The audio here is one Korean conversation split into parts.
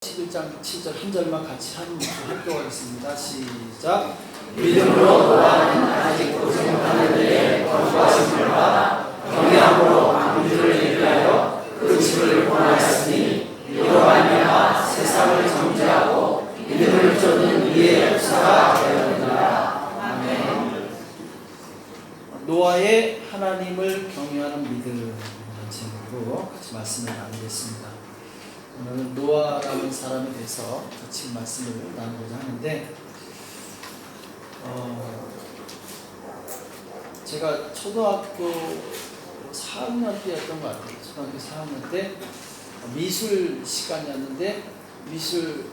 11장 7절 한 절만 같이 합독하겠습니다. 시작. 믿음으로 노아는 아직 고생하는 데에 거룩하심을 받아 경외함으로 만민들을 위하여 그 집을 구원하였으니 이로 말미암아 세상을 정죄하고 믿음을 쫓는 이의 역사가 되었느니라. 아멘. 노아의 하나님을 경외하는 믿음이라는 제목으로 같이 말씀을 나누겠습니다. 오늘 노아라는 사람에 대해서 같이 말씀을 나누고자 하는데, 제가 초등학교 4학년 때였던 것 같아요. 초등학교 4학년 때 미술 시간이었는데, 미술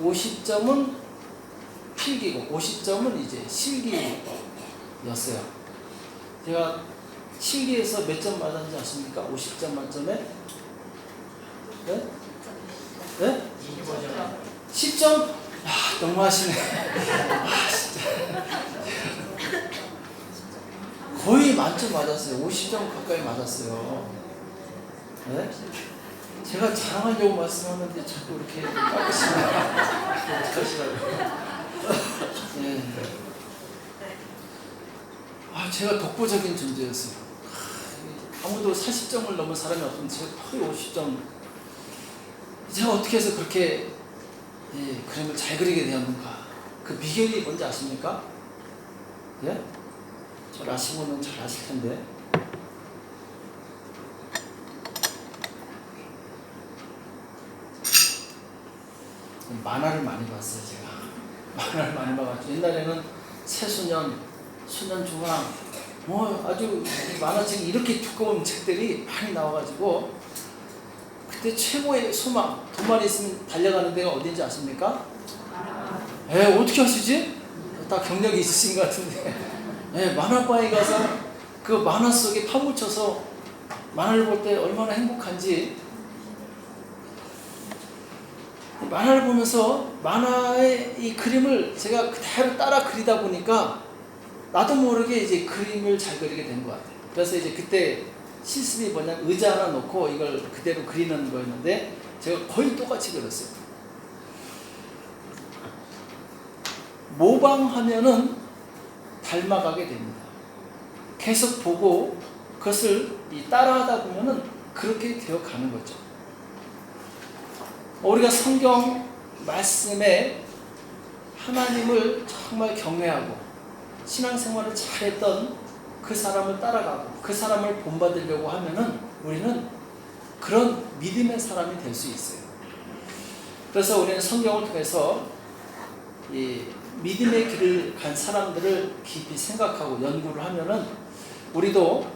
50점은 필기고 50점은 이제 실기였어요. 제가 실기에서 몇 점 맞았는지 아십니까? 50점 만점에? 네? 네? 10점? 아, 너무하시네. 아, 진짜. 거의 만점 맞았어요. 50점 가까이 맞았어요. 네? 제가 자랑하려고 말씀하는데 자꾸 이렇게 깎으시네요. 네. 아, 제가 독보적인 존재였어요. 아무도 40점을 넘은 사람이 없는데 제가 거의 50점. 제가 어떻게 해서 그렇게 그림을 잘 그리게 되었는가? 그 비결이 뭔지 아십니까? 예? 잘 아시고는 잘 아실 텐데. 만화를 많이 봤어요, 제가. 만화를 많이 봐가지고. 옛날에는 새소년, 소년중앙, 아주 만화책이 이렇게 두꺼운 책들이 많이 나와가지고, 그때 최고의 소망, 돈만 있으면 달려가는 데가 어딘지 아십니까? 어떻게 아시지? 다 경력이 있으신 것 같은데. 만화방에 가서 그 만화 속에 파묻혀서 만화를 볼 때 얼마나 행복한지. 만화를 보면서 만화의 이 그림을 제가 그대로 따라 그리다 보니까 나도 모르게 이제 그림을 잘 그리게 된 것 같아요. 그래서 이제 그때 실습이 뭐냐면 의자 하나 놓고 이걸 그대로 그리는 거였는데 제가 거의 똑같이 그렸어요. 모방하면은 닮아가게 됩니다. 계속 보고 그것을 따라하다 보면은 그렇게 되어가는 거죠. 우리가 성경 말씀에 하나님을 정말 경외하고 신앙생활을 잘했던 그 사람을 따라가고 그 사람을 본받으려고 하면은 우리는 그런 믿음의 사람이 될 수 있어요. 그래서 우리는 성경을 통해서 이 믿음의 길을 간 사람들을 깊이 생각하고 연구를 하면은 우리도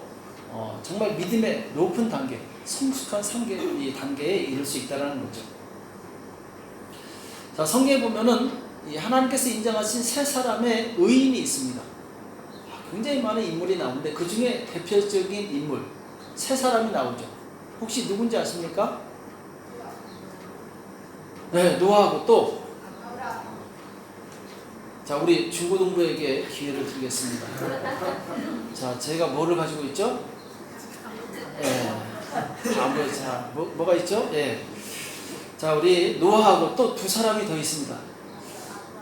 정말 믿음의 높은 단계, 성숙한 단계에 이를 수 있다는 거죠. 자, 성경에 보면은 하나님께서 인정하신 세 사람의 의인이 있습니다. 굉장히 많은 인물이 나오는데 그 중에 대표적인 인물 세 사람이 나오죠. 혹시 누군지 아십니까? 네, 노아하고 또, 자, 우리 중고등부에게 기회를 드리겠습니다. 자, 제가 뭐를 가지고 있죠? 자, 뭐가 있죠? 자, 우리 노아하고 또 두 사람이 더 있습니다.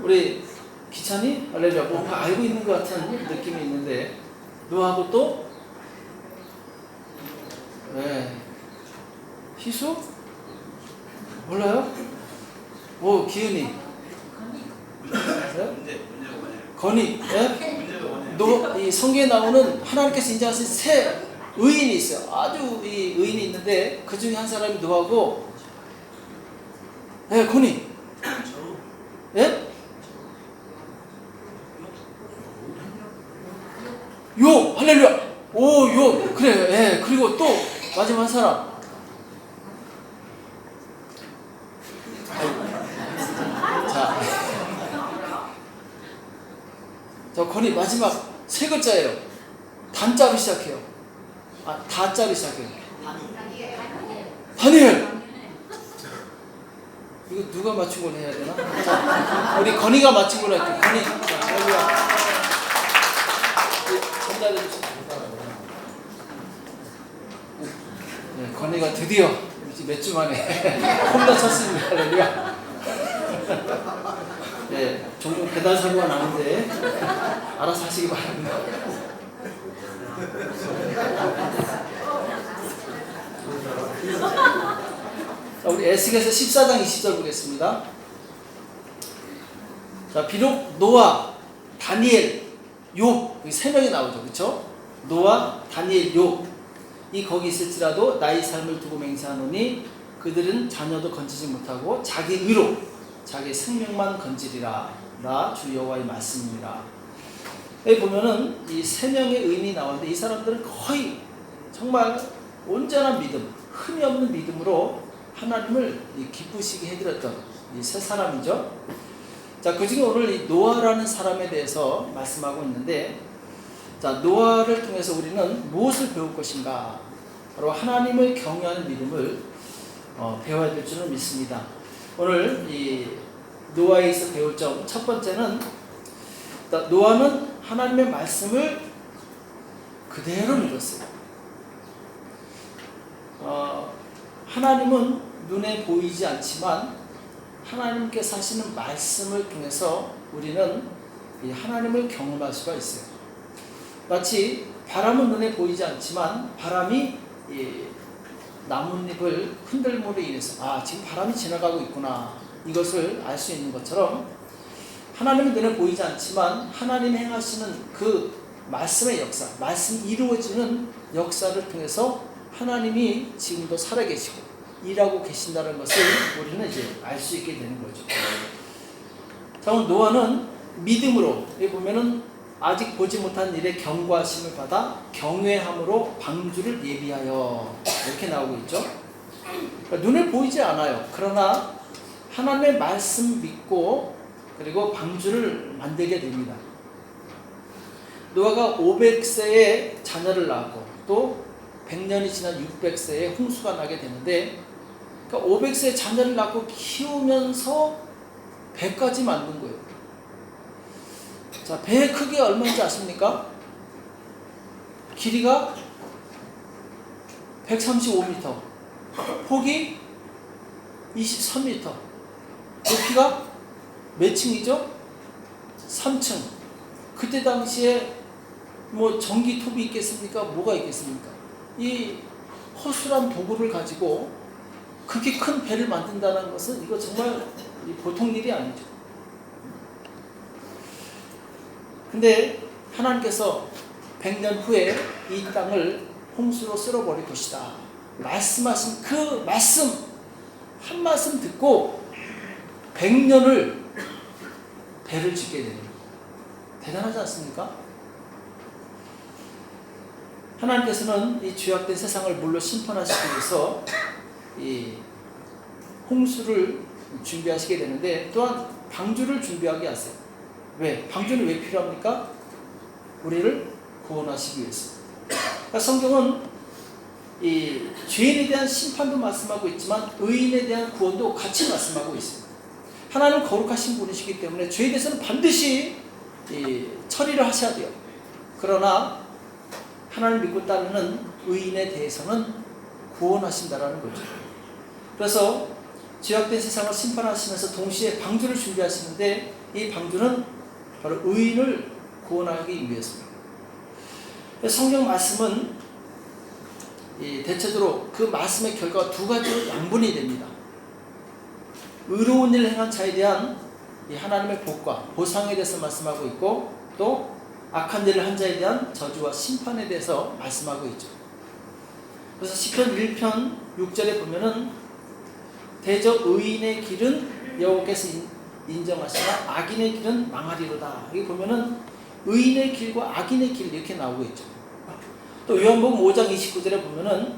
우리 기찬이? 할렐루야. 뭔가 알고 있는 것 같은 느낌이 있는데, 노아하고 또? 희수? 몰라요? 기은이. 건이. 이 성경에 나오는 하나님께서 인정하신 세 의인이 있어요. 아주 이 의인이 있는데, 그 중에 한 사람이 노아고, 건이. 요! 할렐루야! 요! 그래, 그리고 또, 마지막 한 사람. 자, 건이 마지막 세 글자예요. 단자로 시작해요. 다자로 시작해요. 다니엘! 이거 누가 맞춘 걸 해야 되나? 자, 우리 건이가 맞춘 걸로 할게요. 건이. 자, 할렐루야. 전달해 주시면 건이가 드디어 지금 몇 주 만에 홈런 쳤습니다. 할렐루야. 네, 종종 배달 사고가 나는데 알아서 하시기 바랍니다. 자, 우리 에스겔서 14장 20절 보겠습니다. 자, 비록 노아, 다니엘, 욥 이 세 명이 나오죠, 그렇죠? 노아, 다니엘, 욥 이 거기 있을지라도 나의 삶을 두고 맹세하노니 그들은 자녀도 건지지 못하고 자기 의로 자기 생명만 건지리라. 나 주 여호와의 말씀입니다. 여기 보면은 이 세 명의 의인이 나오는데 이 사람들은 거의 정말 온전한 믿음, 흠이 없는 믿음으로 하나님을 기쁘시게 해드렸던 이 세 사람이죠. 자, 그 중에 오늘 이 노아라는 사람에 대해서 말씀하고 있는데, 자, 노아를 통해서 우리는 무엇을 배울 것인가? 바로 하나님을 경외하는 믿음을 배워야 될 줄은 믿습니다. 오늘 이 노아에서 배울 점 첫 번째는, 노아는 하나님의 말씀을 그대로 믿었어요. 하나님은 눈에 보이지 않지만 하나님께서 하시는 말씀을 통해서 우리는 이 하나님을 경험할 수가 있어요. 마치 바람은 눈에 보이지 않지만 바람이 이 나뭇잎을 흔들므로 인해서 지금 바람이 지나가고 있구나, 이것을 알 수 있는 것처럼 하나님은 눈에 보이지 않지만 하나님이 행하시는 그 말씀의 역사, 말씀이 이루어지는 역사를 통해서 하나님이 지금도 살아계시고 일하고 계신다는 것을 우리는 이제 알 수 있게 되는 거죠. 자, 오늘 노아는 믿음으로, 여기 보면은 아직 보지 못한 일에 경고하심을 받아 경외함으로 방주를 예비하여, 이렇게 나오고 있죠. 그러니까 눈에 보이지 않아요. 그러나 하나님의 말씀 믿고 그리고 방주를 만들게 됩니다. 노아가 500세에 자녀를 낳고 또 100년이 지난 600세에 홍수가 나게 되는데, 그러니까 500세에 자녀를 낳고 키우면서 배까지 만든 거예요. 자, 배의 크기가 얼마인지 아십니까? 길이가 135m, 폭이 23m, 높이가 몇 층이죠? 3층. 그때 당시에 뭐 전기톱이 있겠습니까? 뭐가 있겠습니까? 이 허술한 도구를 가지고 그렇게 큰 배를 만든다는 것은 이거 정말 보통 일이 아니죠. 근데 하나님께서 100년 후에 이 땅을 홍수로 쓸어버릴 것이다 말씀하신 그 말씀 한 말씀 듣고 100년을 배를 짓게 됩니다. 대단하지 않습니까? 하나님께서는 이 죄악된 세상을 물로 심판하시기 위해서 이 홍수를 준비하시게 되는데, 또한 방주를 준비하게 하세요. 왜? 방주는 왜 필요합니까? 우리를 구원하시기 위해서. 그러니까 성경은 이 죄인에 대한 심판도 말씀하고 있지만 의인에 대한 구원도 같이 말씀하고 있습니다. 하나님은 거룩하신 분이시기 때문에 죄에 대해서는 반드시 처리를 하셔야 돼요. 그러나 하나님 믿고 따르는 의인에 대해서는 구원하신다라는 거죠. 그래서 죄악된 세상을 심판하시면서 동시에 방주를 준비하시는데, 이 방주는 바로 의인을 구원하기 위해서입니다. 성경 말씀은 대체적으로 그 말씀의 결과가 두 가지로 양분이 됩니다. 의로운 일을 행한 자에 대한 하나님의 복과 보상에 대해서 말씀하고 있고, 또 악한 일을 한 자에 대한 저주와 심판에 대해서 말씀하고 있죠. 그래서 시편 1편 6절에 보면은 대저 의인의 길은 여호와께서 인정하시나 악인의 길은 망하리로다. 여기 보면은 의인의 길과 악인의 길 이렇게 나오고 있죠. 또 요한복음 5장 29절에 보면은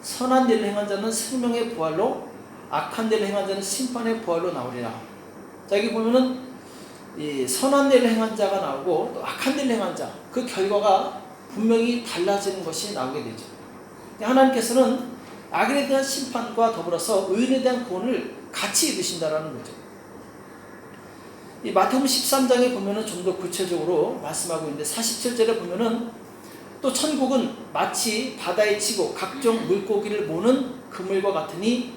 선한 일을 행한 자는 생명의 부활로, 악한 일을 행한 자는 심판의 부활로 나오리라. 자, 여기 보면은 이 선한 일을 행한 자가 나오고 또 악한 일을 행한 자, 그 결과가 분명히 달라지는 것이 나오게 되죠. 하나님께서는 악인에 대한 심판과 더불어서 의인에 대한 구원을 같이 이루신다라는 거죠. 이 마태복음 13장에 보면은 좀 더 구체적으로 말씀하고 있는데, 47절에 보면은 또 천국은 마치 바다에 치고 각종 물고기를 모는 그물과 같으니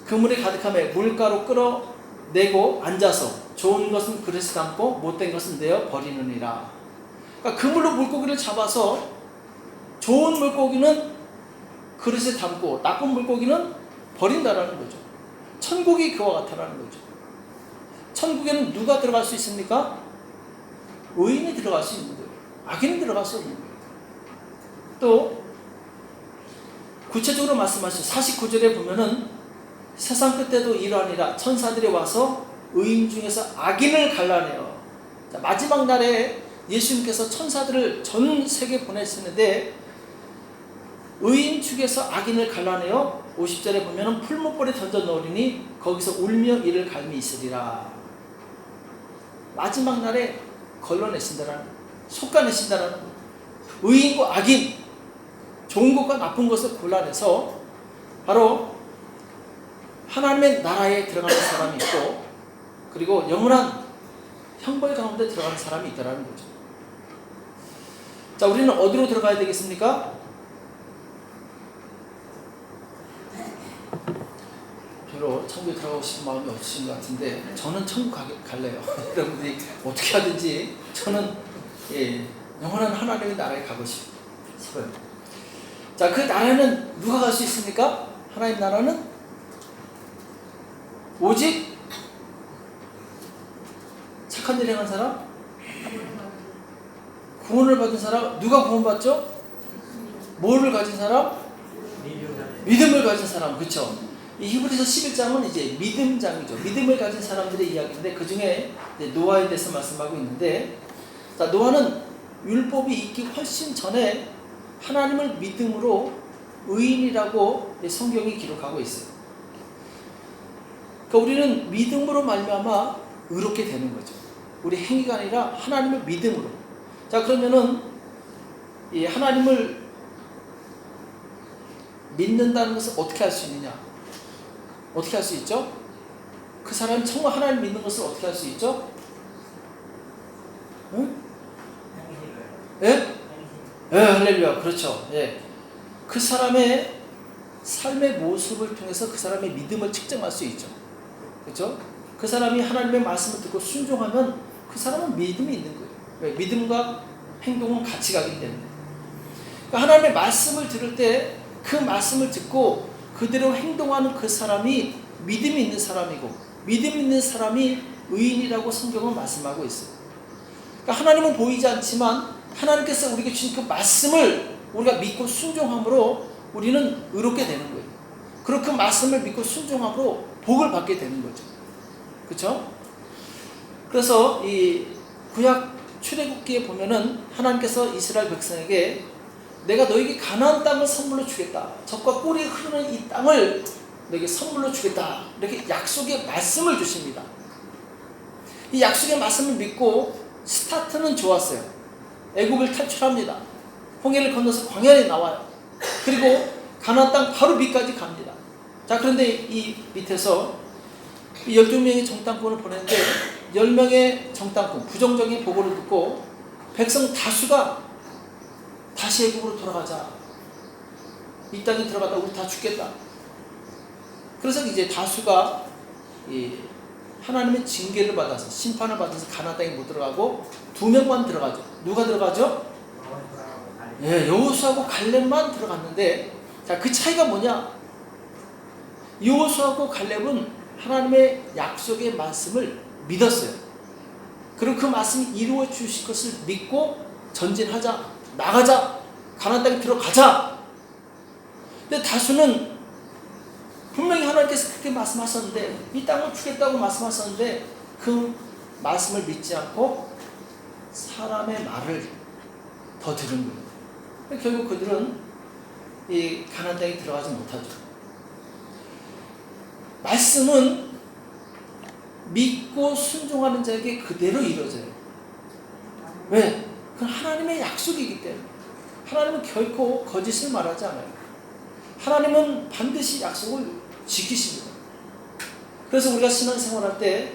그물이 가득함에 물가로 끌어내고 앉아서 좋은 것은 그릇에 담고 못된 것은 내어 버리느니라. 그러니까 그물로 물고기를 잡아서 좋은 물고기는 그릇에 담고 나쁜 물고기는 버린다라는 거죠. 천국이 그와 같다라는 거죠. 천국에는 누가 들어갈 수 있습니까? 의인이 들어갈 수 있는 거예요. 악인은 들어갈 수 없는 거예요. 또 구체적으로 말씀하시죠. 49절에 보면은 세상 끝때도 이러하니라 천사들이 와서 의인 중에서 악인을 갈라내어. 자, 마지막 날에 예수님께서 천사들을 전 세계 보내시는데 의인 축에서 악인을 갈라내어 50절에 보면은 풀무불에 던져 넣으리니 거기서 울며 이를 갈미 있으리라. 마지막 날에 걸러내신다라는, 솎아내신다라는, 의인과 악인, 좋은 것과 나쁜 것을 골라내서 바로 하나님의 나라에 들어가는 사람이 있고, 그리고 영원한 형벌 가운데 들어가는 사람이 있다라는 거죠. 자, 우리는 어디로 들어가야 되겠습니까? 별로 천국에 들어가고 싶은 마음이 없으신 것 같은데 저는 천국 갈래요. 여러분들이 어떻게 하든지 저는 영원한 하나님의 나라에 가고 싶어요. 자, 그 나라는 누가 갈 수 있습니까? 하나님 나라는 오직 착한 일 행한 사람, 구원을 받은 사람. 누가 구원받죠? 뭐를 가진 사람? 믿음을 가진 사람. 그렇죠? 이 히브리서 11장은 이제 믿음장이죠. 믿음을 가진 사람들의 이야기인데 그 중에 노아에 대해서 말씀하고 있는데, 자, 노아는 율법이 있기 훨씬 전에 하나님을 믿음으로 의인이라고 성경이 기록하고 있어요. 그러니까 우리는 믿음으로 말미암아 의롭게 되는 거죠. 우리 행위가 아니라 하나님을 믿음으로. 자, 그러면은 이 하나님을 믿는다는 것을 어떻게 할 수 있느냐? 어떻게 할 수 있죠? 그 사람이 정말 하나님 믿는 것을 어떻게 할 수 있죠? 응? 예? 예, 할렐루야. 그렇죠. 예. 그 사람의 삶의 모습을 통해서 그 사람의 믿음을 측정할 수 있죠. 그렇죠? 그 사람이 하나님의 말씀을 듣고 순종하면 그 사람은 믿음이 있는 거예요. 왜? 믿음과 행동은 같이 가기 때문에. 그러니까 하나님의 말씀을 들을 때 그 말씀을 듣고 그대로 행동하는 그 사람이 믿음이 있는 사람이고, 믿음 있는 사람이 의인이라고 성경은 말씀하고 있어요. 그러니까 하나님은 보이지 않지만 하나님께서 우리에게 주신 그 말씀을 우리가 믿고 순종함으로 우리는 의롭게 되는 거예요. 그리고 그 말씀을 믿고 순종함으로 복을 받게 되는 거죠. 그렇죠? 그래서 이 구약 출애굽기에 보면은 하나님께서 이스라엘 백성에게 내가 너에게 가나안 땅을 선물로 주겠다. 젖과 꿀이 흐르는 이 땅을 너에게 선물로 주겠다. 이렇게 약속의 말씀을 주십니다. 이 약속의 말씀을 믿고 스타트는 좋았어요. 애굽을 탈출합니다. 홍해를 건너서 광야에 나와요. 그리고 가나안 땅 바로 밑까지 갑니다. 자, 그런데 이 밑에서 12명의 정탐꾼을 보냈는데 10명의 정탐꾼, 부정적인 보고를 듣고 백성 다수가 다시 애굽으로 돌아가자. 이 땅에 들어가다 우리 다 죽겠다. 그래서 이제 다수가 하나님의 징계를 받아서 심판을 받아서 가나안 땅에 못 들어가고 2명만 들어가죠. 누가 들어가죠? 예, 여호수아하고 갈렙만 들어갔는데, 자, 그 차이가 뭐냐? 여호수아하고 갈렙은 하나님의 약속의 말씀을 믿었어요. 그리고 그 말씀이 이루어 주실 것을 믿고 전진하자, 나가자, 가나안 땅에 들어가자. 근데 다수는 분명히 하나님께서 그렇게 말씀하셨는데, 이 땅을 주겠다고 말씀하셨는데 그 말씀을 믿지 않고 사람의 말을 더 들은 거예요. 결국 그들은 이 가나안 땅에 들어가지 못하죠. 말씀은 믿고 순종하는 자에게 그대로 이루어져요. 왜? 그건 하나님의 약속이기 때문에. 하나님은 결코 거짓을 말하지 않아요. 하나님은 반드시 약속을 지키십니다. 그래서 우리가 신앙생활할 때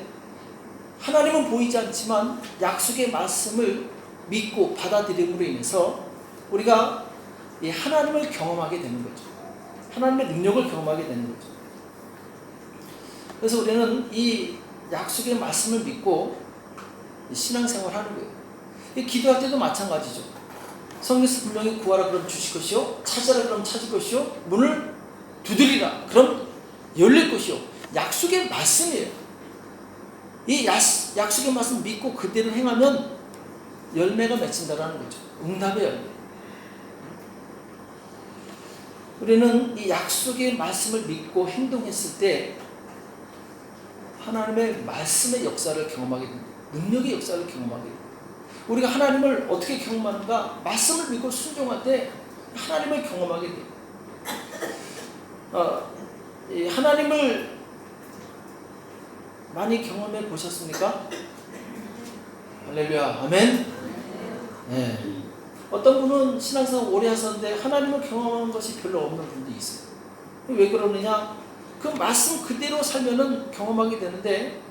하나님은 보이지 않지만 약속의 말씀을 믿고 받아들임으로 인해서 우리가 이 하나님을 경험하게 되는 거죠. 하나님의 능력을 경험하게 되는 거죠. 그래서 우리는 이 약속의 말씀을 믿고 신앙생활을 하는 거예요. 기도할 때도 마찬가지죠. 성경에서 분명히 구하라 그럼 주실 것이요, 찾아라 그럼 찾을 것이요, 문을 두드리라 그럼 열릴 것이요. 약속의 말씀이에요. 이 약속의 말씀 믿고 그대로 행하면 열매가 맺힌다라는 거죠. 응답의 열매. 우리는 이 약속의 말씀을 믿고 행동했을 때 하나님의 말씀의 역사를 경험하게 됩니다. 능력의 역사를 경험하게 됩니다. 우리가 하나님을 어떻게 경험하는가? 말씀을 믿고 순종할 때 하나님을 경험하게 돼요. 하나님을 많이 경험해 보셨습니까? 할렐루야, 아멘. 네. 어떤 분은 신앙생활 오래 하셨는데 하나님을 경험한 것이 별로 없는 분도 있어요. 왜 그러느냐? 그 말씀 그대로 살면은 경험하게 되는데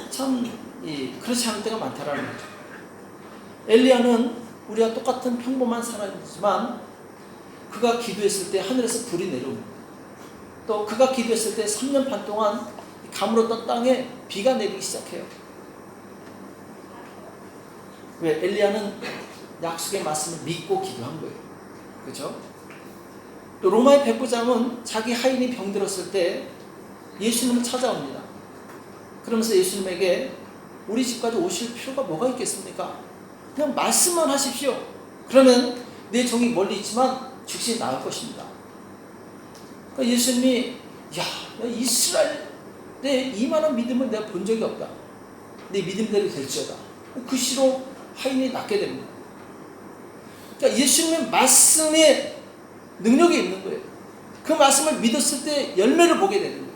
참 그렇지 않을 때가 많다라는 거죠. 엘리야는 우리와 똑같은 평범한 사람이지만 그가 기도했을 때 하늘에서 불이 내려옵니다. 또 그가 기도했을 때 3년 반 동안 가물었던 땅에 비가 내리기 시작해요. 왜? 엘리야는 약속의 말씀을 믿고 기도한 거예요. 그렇죠? 또 로마의 백부장은 자기 하인이 병들었을 때 예수님을 찾아옵니다. 그러면서 예수님에게 우리 집까지 오실 필요가 뭐가 있겠습니까? 그냥 말씀만 하십시오. 그러면 내 종이 멀리 있지만 즉시 나을 것입니다. 그러니까 예수님이 야, 이스라엘에 이만한 믿음을 내가 본 적이 없다. 내 믿음대로 될지어다. 그 시로 하인이 낫게 됩니다. 그러니까 예수님의 말씀에 능력이 있는 거예요. 그 말씀을 믿었을 때 열매를 보게 되는 거예요.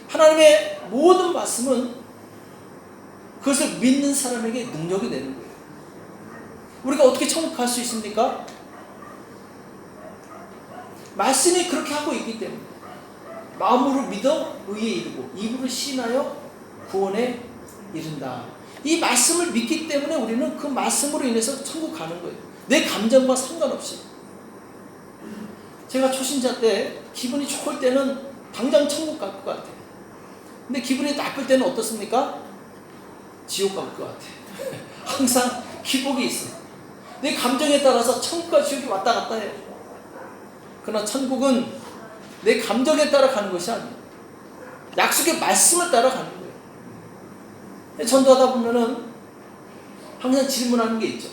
하나님의 모든 말씀은 그것을 믿는 사람에게 능력이 되는 거예요. 우리가 어떻게 천국 갈 수 있습니까? 말씀이 그렇게 하고 있기 때문에 마음으로 믿어 의에 이르고 입으로 신하여 구원에 이른다. 이 말씀을 믿기 때문에 우리는 그 말씀으로 인해서 천국 가는 거예요. 내 감정과 상관없이. 제가 초신자 때 기분이 좋을 때는 당장 천국 갈 것 같아요. 근데 기분이 나쁠 때는 어떻습니까? 지옥 갈 것 같아요. 항상 기복이 있어요. 내 감정에 따라서 천국과 지옥이 왔다 갔다 해요. 그러나 천국은 내 감정에 따라 가는 것이 아니에요. 약속의 말씀을 따라 가는 거예요. 전도하다 보면은 항상 질문하는 게 있죠.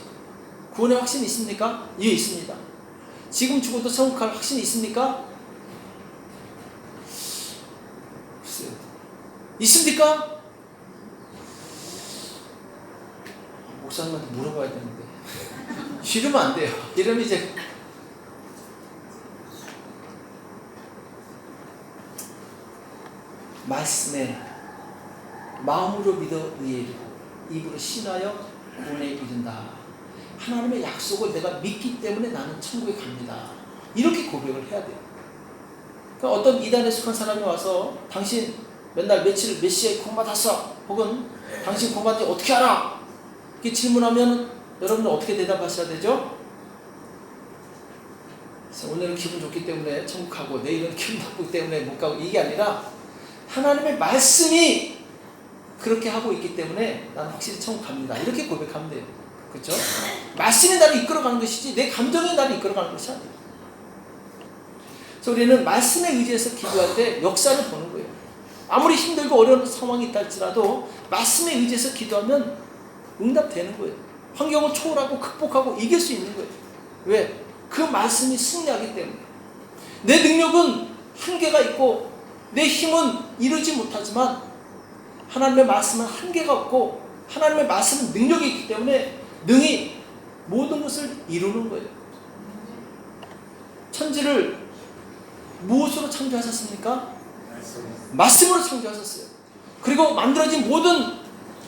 구원의 확신이 있습니까? 예, 있습니다. 지금 죽어도 천국 갈 확신이 있습니까? 글쎄요. 있습니까? 목사님한테 물어봐야 되는데 이러면 안 돼요. 이러면 이제 말씀에 마음으로 믿어 의에 이르고 입으로 신하여 구원에 이른다. 하나님의 약속을 내가 믿기 때문에 나는 천국에 갑니다. 이렇게 고백을 해야 돼요. 그러니까 어떤 이단에 속한 사람이 와서 당신 맨날 며칠 몇 시에 공부받았어? 혹은 당신 공부받는지 어떻게 알아? 이렇게 질문하면 여러분은 어떻게 대답하셔야 되죠? 그래서 오늘은 기분 좋기 때문에 천국 가고 내일은 기분 나쁘기 때문에 못 가고 이게 아니라 하나님의 말씀이 그렇게 하고 있기 때문에 나는 확실히 천국 갑니다. 이렇게 고백하면 돼요. 그렇죠? 말씀이 나를 이끌어가는 것이지 내 감정이 나를 이끌어가는 것이 아니에요. 그래서 우리는 말씀에 의지해서 기도할 때 역사를 보는 거예요. 아무리 힘들고 어려운 상황이 있다 할지라도 말씀에 의지해서 기도하면 응답되는 거예요. 환경을 초월하고 극복하고 이길 수 있는 거예요. 왜? 그 말씀이 승리하기 때문에. 내 능력은 한계가 있고 내 힘은 이루지 못하지만 하나님의 말씀은 한계가 없고 하나님의 말씀은 능력이 있기 때문에 능히 모든 것을 이루는 거예요. 천지를 무엇으로 창조하셨습니까? 말씀으로 창조하셨어요. 그리고 만들어진 모든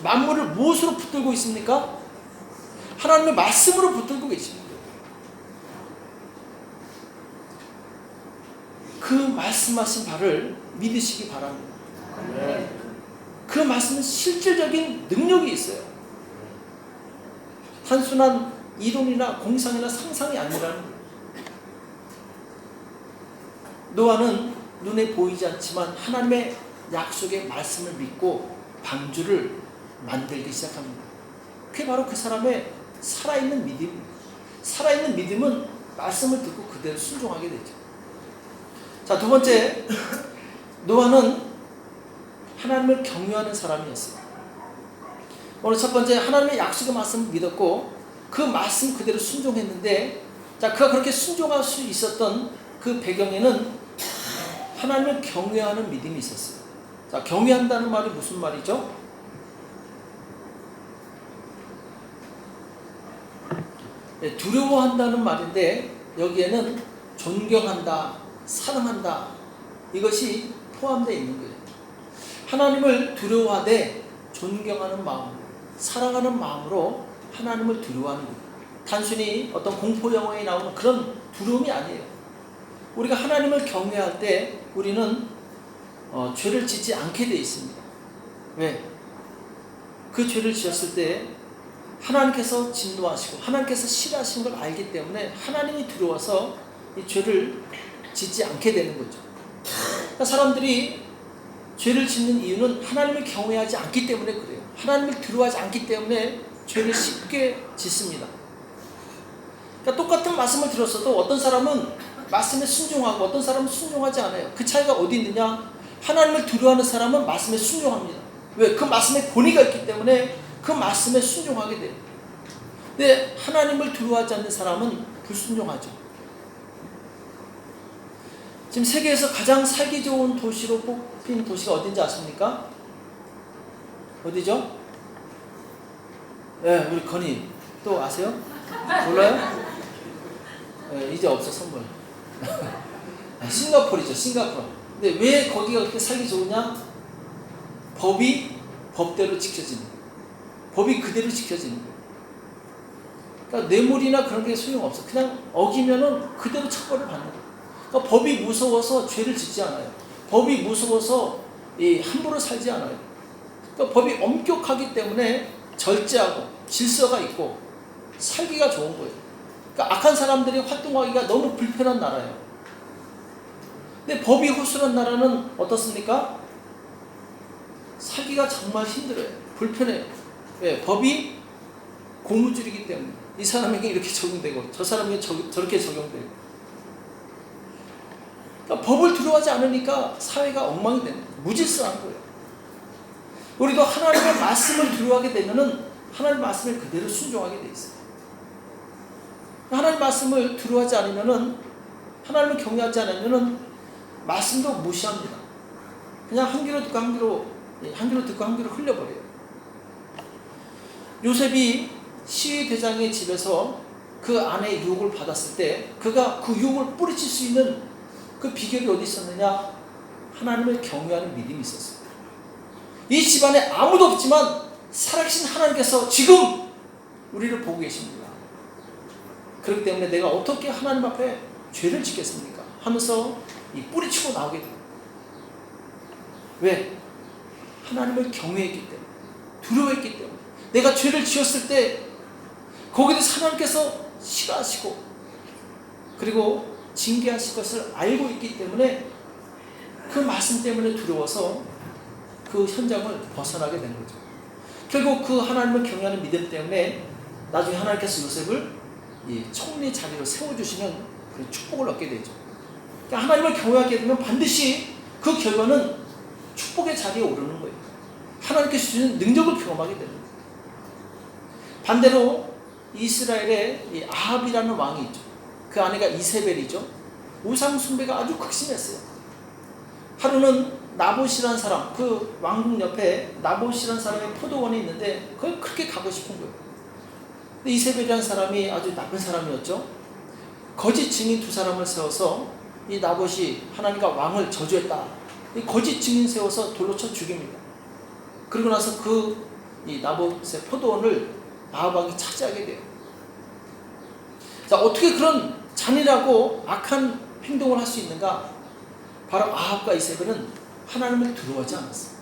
만물을 무엇으로 붙들고 있습니까? 하나님의 말씀으로 붙들고 계십니다. 그 말씀하신 바를 믿으시기 바랍니다. 그 말씀은 실질적인 능력이 있어요. 단순한 이론이나 공상이나 상상이 아니라는 거예요. 노아는 눈에 보이지 않지만 하나님의 약속의 말씀을 믿고 방주를 만들기 시작합니다. 그게 바로 그 사람의 살아있는 믿음입니다. 살아있는 믿음은 말씀을 듣고 그대로 순종하게 되죠. 자, 두 번째, 노아는 하나님을 경외하는 사람이었어요. 오늘 첫 번째, 하나님의 약속의 말씀을 믿었고 그 말씀 그대로 순종했는데, 자, 그가 그렇게 순종할 수 있었던 그 배경에는 하나님을 경외하는 믿음이 있었어요. 자, 경외한다는 말이 무슨 말이죠? 네, 두려워한다는 말인데 여기에는 존경한다, 사랑한다, 이것이 포함되어 있는 거예요. 하나님을 두려워하되 존경하는 마음, 사랑하는 마음으로 하나님을 두려워하는 거예요. 단순히 어떤 공포 영화에 나오는 그런 두려움이 아니에요. 우리가 하나님을 경외할 때 우리는 죄를 짓지 않게 되어 있습니다. 왜? 그 죄를 지었을 때 하나님께서 진노하시고 하나님께서 싫어하시는 걸 알기 때문에 하나님이 두려워서 이 죄를 짓지 않게 되는 거죠. 그러니까 사람들이 죄를 짓는 이유는 하나님을 경외하지 않기 때문에 그래요. 하나님을 두려워하지 않기 때문에 죄를 쉽게 짓습니다. 그러니까 똑같은 말씀을 들었어도 어떤 사람은 말씀에 순종하고 어떤 사람은 순종하지 않아요. 그 차이가 어디 있느냐? 하나님을 두려워하는 사람은 말씀에 순종합니다. 왜? 그 말씀에 본의가 있기 때문에 그 말씀에 순종하게 돼요. 근데 하나님을 두려워하지 않는 사람은 불순종하죠. 지금 세계에서 가장 살기 좋은 도시로 뽑힌 도시가 어딘지 아십니까? 어디죠? 네, 우리 건희 또 아세요? 몰라요? 네, 이제 없어 선물. 싱가포르죠, 싱가포르. 근데 왜 거기가 그렇게 살기 좋으냐? 법이 법대로 지켜지는 거예요. 법이 그대로 지켜지는 거예요. 그러니까 뇌물이나 그런 게 소용없어. 그냥 어기면은 그대로 처벌을 받는 거예요. 그러니까 법이 무서워서 죄를 짓지 않아요. 법이 무서워서 함부로 살지 않아요. 그러니까 법이 엄격하기 때문에 절제하고 질서가 있고 살기가 좋은 거예요. 그러니까 악한 사람들이 활동하기가 너무 불편한 나라예요. 근데 법이 허술한 나라는 어떻습니까? 살기가 정말 힘들어요. 불편해요. 왜? 법이 고무줄이기 때문에 이 사람에게 이렇게 적용되고 저 사람에게 저렇게 적용되고. 그러니까 법을 두려워하지 않으니까 사회가 엉망이 되는 거예요. 무질서한 거예요. 우리도 하나님의 말씀을 두려워하게 되면은 하나님의 말씀을 그대로 순종하게 돼 있어요. 하나님의 말씀을 두려워하지 않으면은, 하나님을 경외하지 않으면은 말씀도 무시합니다. 그냥 한 귀로 듣고 한 귀로 듣고 한 귀로 흘려버려요. 요셉이 시위 대장의 집에서 그 아내의 유혹을 받았을 때 그가 그 유혹을 뿌리칠 수 있는 그 비결이 어디 있었느냐? 하나님을 경외하는 믿음이 있었어요. 이 집안에 아무도 없지만 살아계신 하나님께서 지금 우리를 보고 계십니다. 그렇기 때문에 내가 어떻게 하나님 앞에 죄를 짓겠습니까? 하면서 이 뿌리치고 나오게 돼요. 왜? 하나님을 경외했기 때문에, 두려워했기 때문에. 내가 죄를 지었을 때 거기에 대해서 하나님께서 싫어하시고 그리고 징계하실 것을 알고 있기 때문에 그 말씀 때문에 두려워서 그 현장을 벗어나게 된 거죠. 결국 그 하나님을 경외하는 믿음 때문에 나중에 하나님께서 요셉을 이 총리 자리로 세워주시는 그 축복을 얻게 되죠. 그러니까 하나님을 경외하게 되면 반드시 그 결과는 축복의 자리에 오르는 거예요. 하나님께서 주시는 능력을 경험하게 되는 거예요. 반대로 이스라엘에 이 아합이라는 왕이 있죠. 그 아내가 이세벨이죠. 우상 숭배가 아주 극심했어요. 하루는 나봇이라는 사람, 그 왕궁 옆에 나봇이라는 사람의 포도원이 있는데 그걸 그렇게 가고 싶은 거예요. 근데 이세벨이라는 사람이 아주 나쁜 사람이었죠. 거짓 증인 두 사람을 세워서 이 나봇이 하나님과 왕을 저주했다. 이 거짓 증인 세워서 돌로 쳐 죽입니다. 그리고 나서 이 나봇의 포도원을 아합 왕이 차지하게 돼요. 자, 어떻게 그런 잔인하고 악한 행동을 할 수 있는가? 바로 아합과 이세벨은 하나님을 두려워하지 않았어요.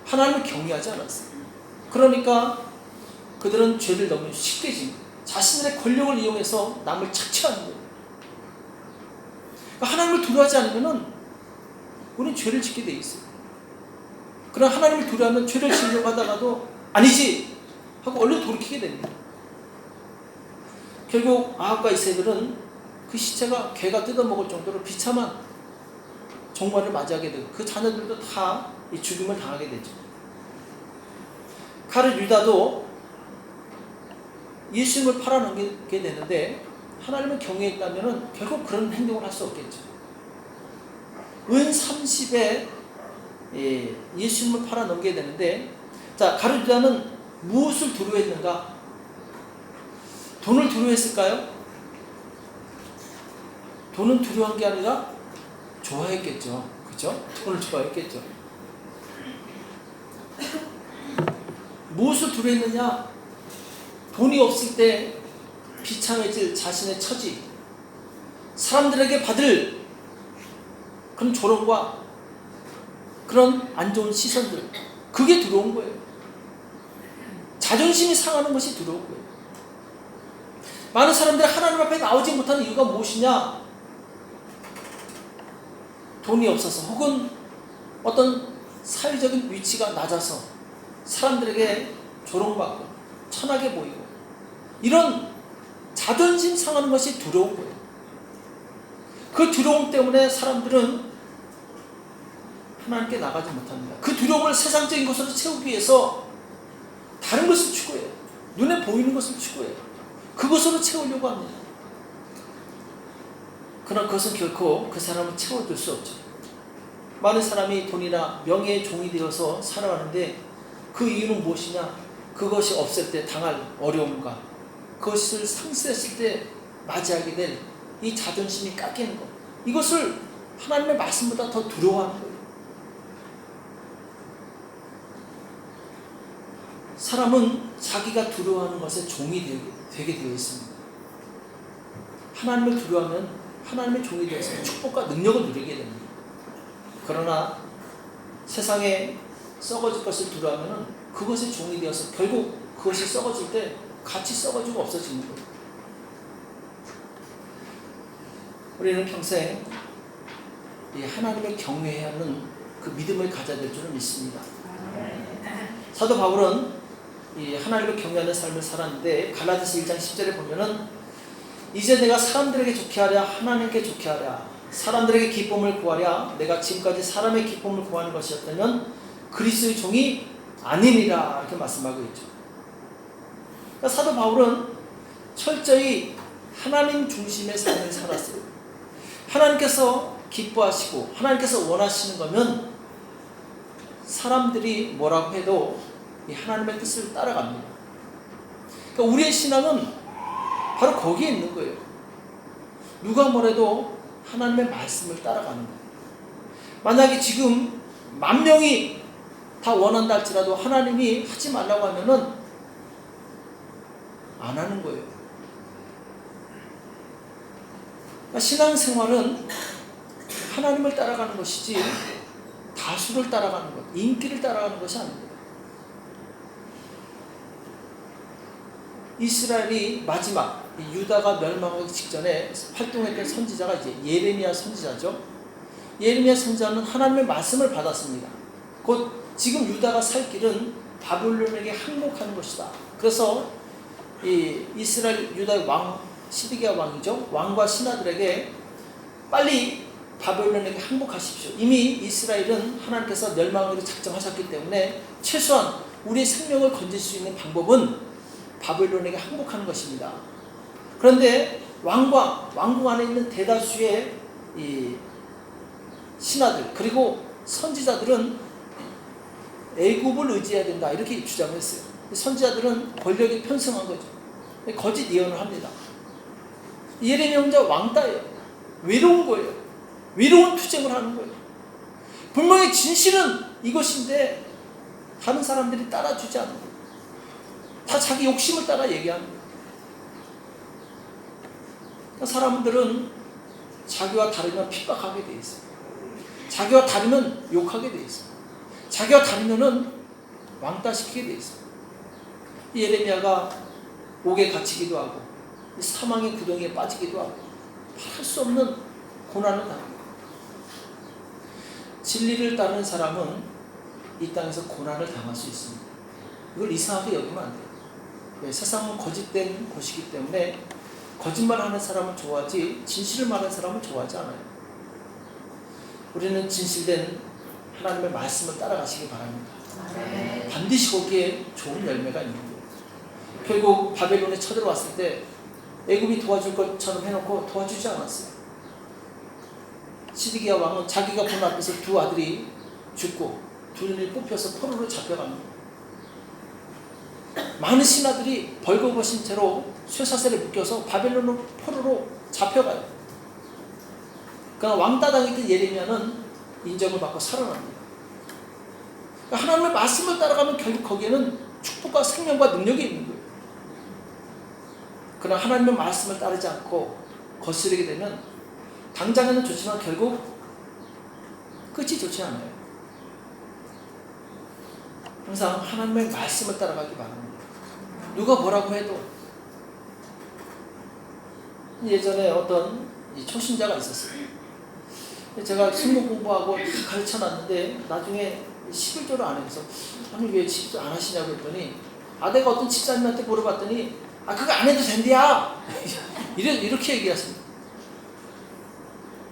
하나님을 경외하지 않았어요. 그러니까 그들은 죄를 너무 쉽게 지은 거예요. 자신들의 권력을 이용해서 남을 착취하는 거예요. 그러니까 하나님을 두려워하지 않으면 우리는 죄를 짓게 돼 있어요. 그러나 하나님을 두려워하면 죄를 지으려고 하다가도 아니지 하고 얼른 돌이키게 됩니다. 결국 아합과 이세벨은 그 시체가 개가 뜯어먹을 정도로 비참한 종말을 맞이하게 되고 그 자녀들도 다 이 죽임을 당하게 되죠. 가룟 유다도 예수님을 팔아넘기게 되는데 하나님을 경외했다면 결국 그런 행동을 할 수 없겠죠. 은 30에 예수님을 팔아넘기게 되는데, 자, 가룟 유다는 무엇을 두려워했는가? 돈을 두려워했을까요? 돈은 두려워한 게 아니라 좋아했겠죠. 그죠? 돈을 좋아했겠죠. 무엇을 두려워했느냐? 돈이 없을 때 비참해질 자신의 처지, 사람들에게 받을 그런 조롱과 그런 안 좋은 시선들, 그게 두려운 거예요. 자존심이 상하는 것이 두려운 거예요. 많은 사람들이 하나님 앞에 나오지 못하는 이유가 무엇이냐? 돈이 없어서 혹은 어떤 사회적인 위치가 낮아서 사람들에게 조롱받고 천하게 보이고 이런 자존심 상하는 것이 두려운 거예요. 그 두려움 때문에 사람들은 하나님께 나가지 못합니다. 그 두려움을 세상적인 것으로 채우기 위해서 다른 것을 추구해요. 눈에 보이는 것을 추구해요. 그것으로 채우려고 합니다. 그러나 그것은 결코 그 사람을 채워줄 수 없죠. 많은 사람이 돈이나 명예의 종이 되어서 살아가는데 그 이유는 무엇이냐? 그것이 없을 때 당할 어려움과 그것을 상실했을 때 맞이하게 될 이 자존심이 깎이는 것, 이것을 하나님의 말씀보다 더 두려워하는 거예요. 사람은 자기가 두려워하는 것에 종이 되게 되어 있습니다. 하나님을 두려워하면 하나님의 종이 되어서 축복과 능력을 누리게 됩니다. 그러나 세상에 썩어질 것을 두려워하면 그것의 종이 되어서 결국 그것이 썩어질 때 같이 썩어지고 없어지는 거예요. 우리는 평생 이 하나님을 경외해야 하는 그 믿음을 가져야 될 줄은 믿습니다. 사도 바울은 이 하나님을 경외하는 삶을 살았는데 갈라디아서 1장 10절에 보면은 이제 내가 사람들에게 좋게 하랴 하나님께 좋게 하랴 사람들에게 기쁨을 구하랴 내가 지금까지 사람의 기쁨을 구하는 것이었다면 그리스도의 종이 아니니라 이렇게 말씀하고 있죠. 그러니까 사도 바울은 철저히 하나님 중심의 삶을 살았어요. 하나님께서 기뻐하시고 하나님께서 원하시는 거면 사람들이 뭐라고 해도 이 하나님의 뜻을 따라갑니다. 그러니까 우리의 신앙은 바로 거기에 있는 거예요. 누가 뭐래도 하나님의 말씀을 따라가는 거예요. 만약에 지금 10,000명이 다 원한다 할지라도 하나님이 하지 말라고 하면은 안 하는 거예요. 그러니까 신앙생활은 하나님을 따라가는 것이지 다수를 따라가는 것, 인기를 따라가는 것이 아닙니다. 이스라엘이 마지막 유다가 멸망하기 직전에 활동했던 선지자가 이제 예레미야 선지자죠. 예레미야 선지자는 하나님의 말씀을 받았습니다. 곧 지금 유다가 살 길은 바벨론에게 항복하는 것이다. 그래서 이 이스라엘 유다의 왕 시드기야 왕이죠. 왕과 신하들에게 빨리 바벨론에게 항복하십시오. 이미 이스라엘은 하나님께서 멸망으로 작정하셨기 때문에 최소한 우리의 생명을 건질 수 있는 방법은 바벨론에게 항복하는 것입니다. 그런데 왕궁 안에 있는 대다수의 이 신하들 그리고 선지자들은 애굽을 의지해야 된다 이렇게 주장했어요. 선지자들은 권력에 편승한 거죠. 거짓 예언을 합니다. 예레미야 혼자 왕따예요. 외로운 거예요. 외로운 투쟁을 하는 거예요. 분명히 진실은 이것인데 다른 사람들이 따라주지 않는 거예요. 다 자기 욕심을 따라 얘기하는 거예요. 그러니까 사람들은 자기와 다르면 핍박하게 돼 있어요. 자기와 다르면 욕하게 돼 있어요. 자기와 다르면은 왕따시키게 돼 있어요. 예레미야가 옥에 갇히기도 하고 사망의 구덩이에 빠지기도 하고 할 수 없는 고난을 당합니다. 진리를 따르는 사람은 이 땅에서 고난을 당할 수 있습니다. 이걸 이상하게 여기면 안 돼요. 왜? 세상은 거짓된 곳이기 때문에 거짓말하는 사람을 좋아하지 진실을 말하는 사람을 좋아하지 않아요. 우리는 진실된 하나님의 말씀을 따라가시기 바랍니다. 네. 반드시 거기에 좋은 열매가 있는 거예요. 결국 바벨론에 쳐들어왔을 때 애굽이 도와줄 것처럼 해놓고 도와주지 않았어요. 시드기야 왕은 자기가 본 앞에서 두 아들이 죽고 둘이 뽑혀서 포로로 잡혀갑니다. 많은 신하들이 벌거벗은 채로 쇠사슬에 묶여서 바벨론 포로로 잡혀가요. 그러나 왕따당했던 예레미야는 인정을 받고 살아납니다. 그러니까 하나님의 말씀을 따라가면 결국 거기에는 축복과 생명과 능력이 있는 거예요. 그러나 하나님의 말씀을 따르지 않고 거스르게 되면 당장에는 좋지만 결국 끝이 좋지 않아요. 항상 하나님의 말씀을 따라가기 바랍니다. 누가 뭐라고 해도. 예전에 어떤 초신자가 있었어요. 제가 성경 공부하고 다 가르쳐놨는데 나중에 11조를 안 해서 아니 왜 11조 안 하시냐고 했더니 내가 어떤 집사님한테 물어봤더니 그거 안 해도 된대야. 이렇게 얘기하십니다.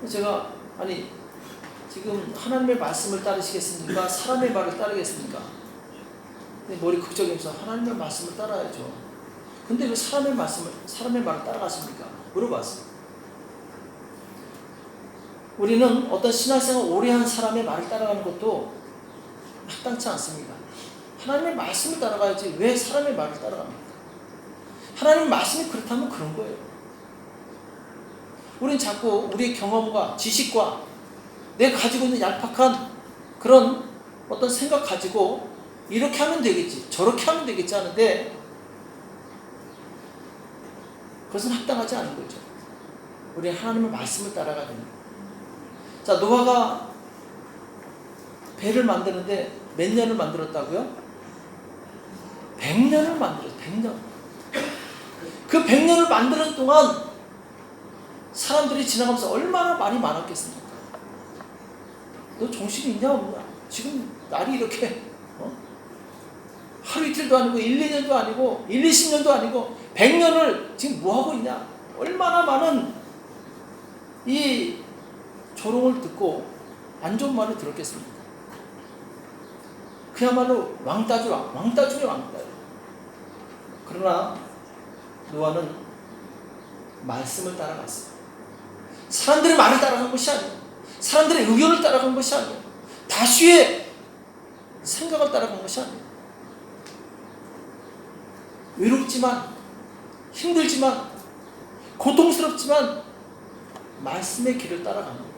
제가 아니 지금 하나님의 말씀을 따르시겠습니까? 사람의 말을 따르겠습니까? 머리 극적이면서 하나님의 말씀을 따라야죠. 근데 왜 사람의 말을 따라가십니까? 물어봤어요. 우리는 어떤 신앙생활 오래 한 사람의 말을 따라가는 것도 합당치 않습니다. 하나님의 말씀을 따라가야지 왜 사람의 말을 따라갑니까? 하나님의 말씀이 그렇다면 그런 거예요. 우리는 자꾸 우리의 경험과 지식과 내가 가지고 있는 얄팍한 그런 어떤 생각 가지고 이렇게 하면 되겠지, 저렇게 하면 되겠지 하는데 그것은 합당하지 않은 거죠. 우리는 하나님의 말씀을 따라가야 됩니다. 자, 노아가 배를 만드는데 몇 년을 만들었다고요? 100년을 만들었어요. 100년. 그 100년을 만드는 동안 사람들이 지나가면서 얼마나 말이 많았겠습니까? 너 정신이 있냐 없냐? 지금 날이 이렇게 하루 이틀도 아니고 1, 2년도 아니고 1, 20년도 아니고 100년을 지금 뭐하고 있냐? 얼마나 많은 이 조롱을 듣고 안 좋은 말을 들었겠습니까? 그야말로 왕따 중에 왕따예요. 그러나 노아는 말씀을 따라갔어요. 사람들의 말을 따라간 것이 아니에요. 사람들의 의견을 따라간 것이 아니에요. 다수의 생각을 따라간 것이 아니에요. 외롭지만 힘들지만 고통스럽지만 말씀의 길을 따라갑니다.